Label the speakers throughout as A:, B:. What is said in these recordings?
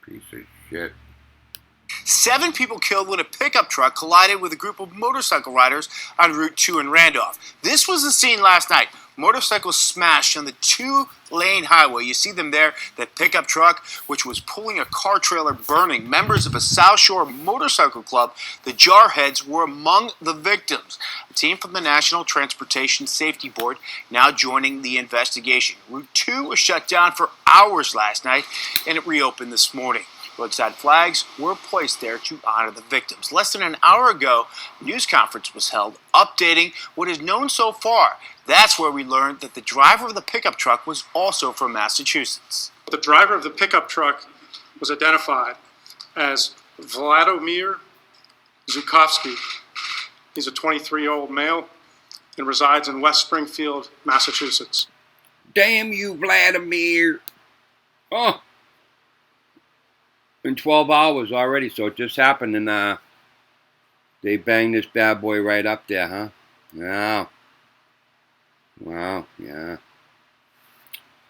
A: Piece of shit.
B: 7 people killed when a pickup truck collided with a group of motorcycle riders on Route 2 in Randolph. This was the scene last night. Motorcycles smashed on the 2-lane highway. You see them there, that pickup truck, which was pulling a car trailer burning. Members of a South Shore motorcycle club, the Jarheads, were among the victims. A team from the National Transportation Safety Board now joining the investigation. Route 2 was shut down for hours last night, and it reopened this morning. Roadside flags were placed there to honor the victims. Less than an hour ago, a news conference was held updating what is known so far. That's where we learned that the driver of the pickup truck was also from Massachusetts.
C: The driver of the pickup truck was identified as Vladimir Zhukovsky. He's a 23-year-old male and resides in West Springfield, Massachusetts.
A: Damn you, Vladimir. Oh. In 12 hours already, so it just happened, and they banged this bad boy right up there, huh? Yeah. Wow, yeah.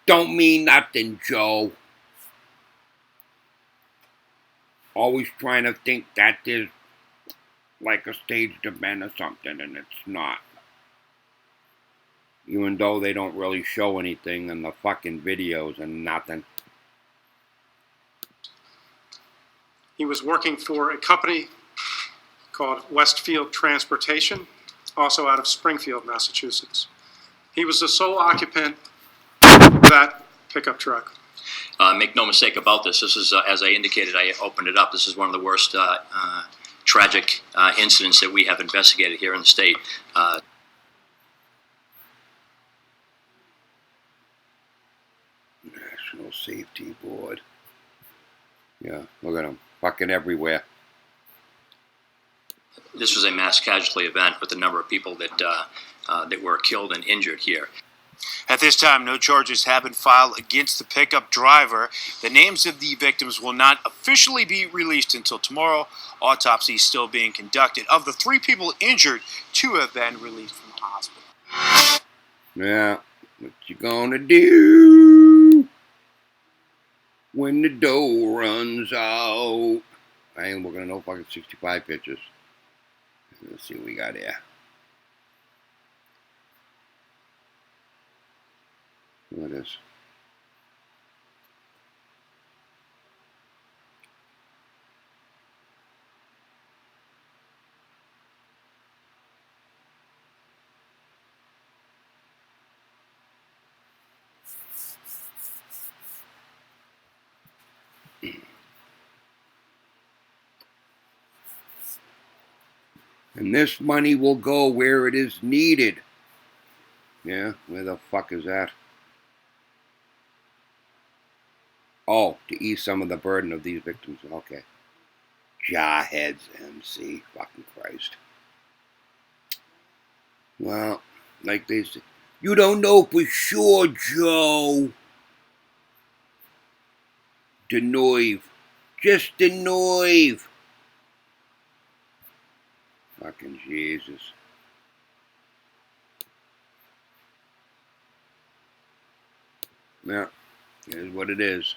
A: Don't mean nothing, Joe. Always trying to think that there's like a staged event or something, and it's not. Even though they don't really show anything in the fucking videos and nothing.
C: He was working for a company called Westfield Transportation, also out of Springfield, Massachusetts. He was the sole occupant of that pickup truck.
D: Make no mistake about this. This is, as I indicated, I opened it up. This is one of the worst tragic incidents that we have investigated here in the state.
A: National Safety Board. Yeah, look at them. Fucking everywhere.
D: This was a mass casualty event with a number of people that were killed and injured here.
B: At this time, no charges have been filed against the pickup driver. The names of the victims will not officially be released until tomorrow. Autopsy is still being conducted. Of the 3 people injured, 2 have been released from the hospital.
A: Yeah, what you gonna do when the dough runs out? I ain't looking at no fucking 65 pictures. Let's see what we got here. Look at this. And this money will go where it is needed. Yeah, where the fuck is that? Oh, to ease some of the burden of these victims. Okay. Jarheads, MC. Fucking Christ. Well, like they say, you don't know for sure, Joe. Denoive. Just denoive. Fucking Jesus. Yeah, it is what it is.